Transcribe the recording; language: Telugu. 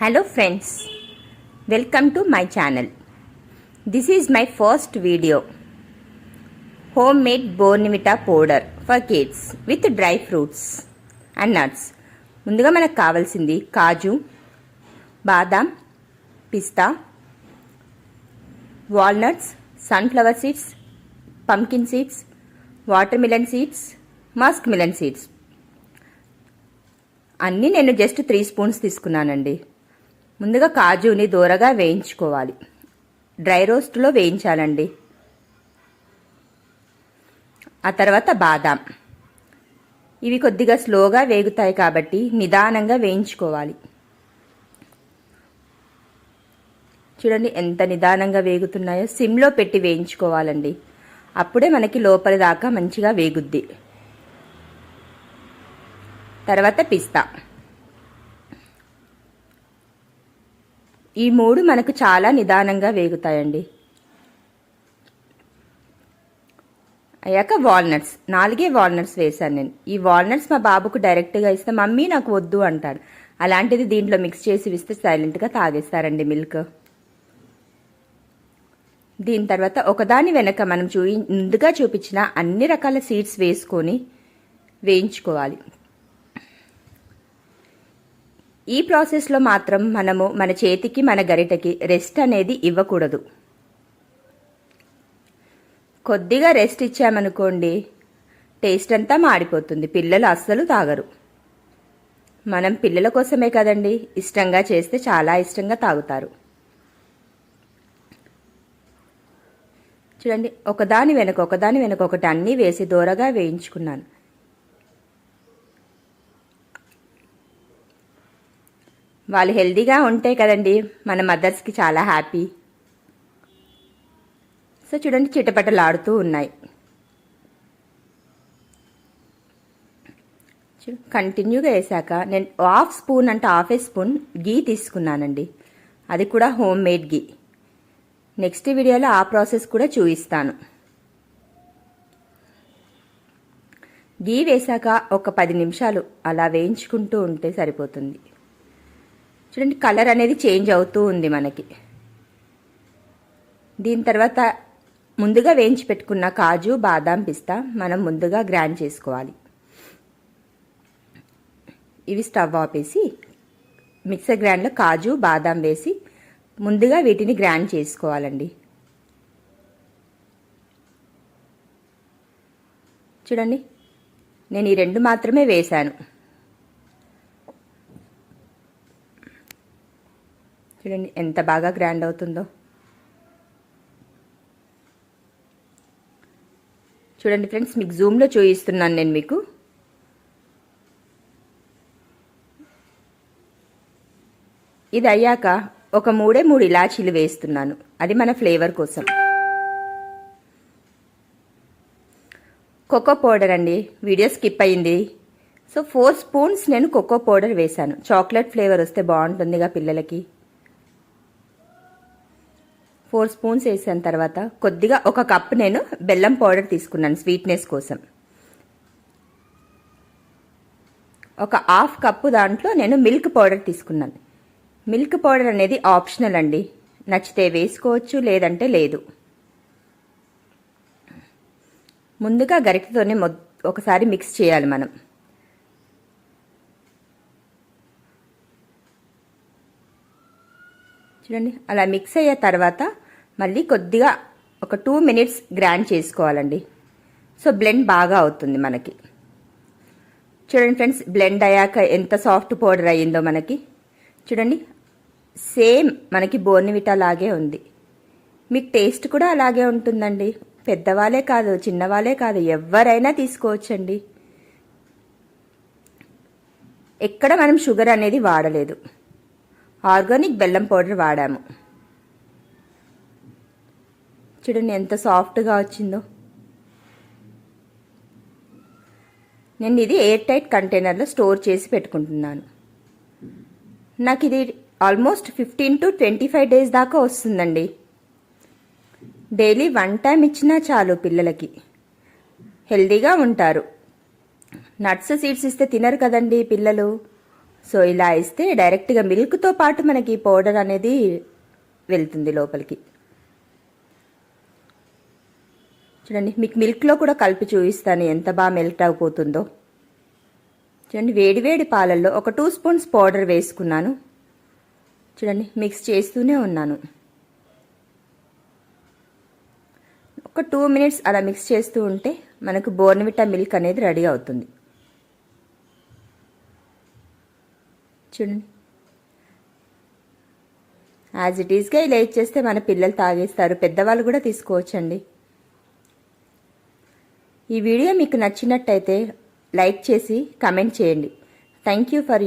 Hello friends, welcome to my channel. This is my first video. Homemade Bournvita powder for kids with dry fruits and nuts. ముందుగా మనకు కావాల్సింది కాజు, బాదాం, పిస్తా, walnuts, sunflower seeds, pumpkin seeds, watermelon seeds, muskmelon seeds. అన్నీ నేను జస్ట్ 3 స్పూన్స్ తీసుకున్నానండి. ముందుగా కాజుని దూరగా వేయించుకోవాలి. డ్రై రోస్ట్లో వేయించాలండి. ఆ తర్వాత బాదాం. ఇవి కొద్దిగా స్లోగా వేగుతాయి కాబట్టి నిదానంగా వేయించుకోవాలి. చూడండి ఎంత నిదానంగా వేగుతున్నాయో. సిమ్లో పెట్టి వేయించుకోవాలండి. అప్పుడే మనకి లోపలి దాకా మంచిగా వేగుద్ది. తర్వాత పిస్తా. ఈ 3 మనకు చాలా నిదానంగా వేగుతాయండి. అయ్యాక వాల్నట్స్. 4 వాల్నట్స్ వేశాను నేను. ఈ వాల్నట్స్ మా బాబుకు డైరెక్ట్గా ఇస్తే మమ్మీ నాకు వద్దు అంటాడు. అలాంటిది దీంట్లో మిక్స్ చేసి ఇస్తే సైలెంట్గా తాగేస్తారండి మిల్క్. దీని తర్వాత ఒకదాని వెనక మనం ముందుగా చూపించిన అన్ని రకాల సీడ్స్ వేసుకొని వేయించుకోవాలి. ఈ ప్రాసెస్లో మాత్రం మనము మన చేతికి మన గరిటకి రెస్ట్ అనేది ఇవ్వకూడదు. కొద్దిగా రెస్ట్ ఇచ్చామనుకోండి టేస్ట్ అంతా మాడిపోతుంది. పిల్లలు అస్సలు తాగరు. మనం పిల్లల కోసమే కదండి, ఇష్టంగా చేస్తే చాలా ఇష్టంగా తాగుతారు. చూడండి ఒకదాని వెనక ఒకటి అన్నీ వేసి దూరగా వేయించుకున్నాను. వాళ్ళు హెల్దీగా ఉంటే కదండి మన మదర్స్కి చాలా హ్యాపీ. సో చూడండి చిటపటలాడుతూ ఉన్నాయి. కంటిన్యూగా వేసాక నేను హాఫ్ స్పూన్ గీ తీసుకున్నానండి. అది కూడా హోమ్ మేడ్ గీ. నెక్స్ట్ వీడియోలో ఆ ప్రాసెస్ కూడా చూపిస్తాను. గీ వేసాక ఒక 10 నిమిషాలు అలా వేయించుకుంటూ ఉంటే సరిపోతుంది. చూడండి కలర్ అనేది చేంజ్ అవుతూ ఉంది మనకి. దీని తర్వాత ముందుగా వేయించి పెట్టుకున్న కాజు, బాదాం, పిస్తా మనం ముందుగా గ్రైండ్ చేసుకోవాలి. ఇవి స్టవ్ ఆపేసి మిక్సర్ గ్రైండ్లో కాజు, బాదాం వేసి ముందుగా వీటిని గ్రైండ్ చేసుకోవాలండి. చూడండి నేను ఈ 2 మాత్రమే వేశాను. చూడండి ఎంత బాగా గ్రైండ్ అవుతుందో. చూడండి ఫ్రెండ్స్, మీకు జూమ్లో చూపిస్తున్నాను నేను మీకు. ఇది అయ్యాక ఒక 3 ఇలాచీలు వేస్తున్నాను. అది మన ఫ్లేవర్ కోసం. కోకో పౌడర్ అండి, వీడియో స్కిప్ అయింది. సో 4 స్పూన్స్ నేను కోకో పౌడర్ వేశాను. చాక్లెట్ ఫ్లేవర్ వస్తే బాగుంటుందిగా పిల్లలకి. 4 స్పూన్స్ వేసిన తర్వాత కొద్దిగా 1 కప్పు నేను బెల్లం పౌడర్ తీసుకున్నాను స్వీట్నెస్ కోసం. ఒక హాఫ్ కప్పు దాంట్లో నేను మిల్క్ పౌడర్ తీసుకున్నాను. మిల్క్ పౌడర్ అనేది ఆప్షనల్ అండి, నచ్చితే వేసుకోవచ్చు లేదంటే లేదు. ముందుగా గరిటెతోనే ఒకసారి మిక్స్ చేయాలి మనం. చూడండి అలా మిక్స్ అయ్యే తర్వాత మళ్ళీ కొద్దిగా ఒక 2 మినిట్స్ గ్రైండ్ చేసుకోవాలండి. సో బ్లెండ్ బాగా అవుతుంది మనకి. చూడండి ఫ్రెండ్స్, బ్లెండ్ అయ్యాక ఎంత సాఫ్ట్ పౌడర్ అయ్యిందో మనకి. చూడండి సేమ్ మనకి బోర్న్విటా లాగే ఉంది. మీకు టేస్ట్ కూడా అలాగే ఉంటుందండి. పెద్దవాళ్ళే కాదు, చిన్నవాళ్ళే కాదు, ఎవరైనా తీసుకోవచ్చండి. ఎక్కడ మనం షుగర్ అనేది వాడలేదు, ఆర్గానిక్ బెల్లం పౌడర్ వాడాము. చూడండి ఎంత సాఫ్ట్గా వచ్చిందో. నేను ఇది ఎయిర్ టైట్ కంటైనర్లో స్టోర్ చేసి పెట్టుకుంటున్నాను. నాకు ఇది ఆల్మోస్ట్ 15 to 25 డేస్ దాకా వస్తుందండి. డైలీ 1 టైం ఇచ్చినా చాలు. పిల్లలకి హెల్దీగా ఉంటారు. నట్స్, సీడ్స్ ఇస్తే తినరు కదండి పిల్లలు. సో ఇలా ఇస్తే డైరెక్ట్గా మిల్క్తో పాటు మనకి పౌడర్ అనేది వెళ్తుంది లోపలికి. చూడండి, మీకు మిల్క్లో కూడా కలిపి చూపిస్తాను ఎంత బాగా మెల్ట్ అయిపోతుందో. చూడండి, వేడివేడి పాలల్లో ఒక 2 స్పూన్స్ పౌడర్ వేసుకున్నాను. చూడండి, మిక్స్ చేస్తూనే ఉన్నాను. ఒక 2 మినిట్స్ అలా మిక్స్ చేస్తూ ఉంటే మనకు బోర్న్విటా మిల్క్ అనేది రెడీ అవుతుంది. చూడండి, యాజ్ ఇట్ ఈస్గా ఇలా ఇచ్చేస్తే మన పిల్లలు తాగేస్తారు, పెద్దవాళ్ళు కూడా తీసుకోవచ్చండి. ఈ వీడియో మీకు నచ్చినట్టయితే లైక్ చేసి కమెంట్ చేయండి. Thank you for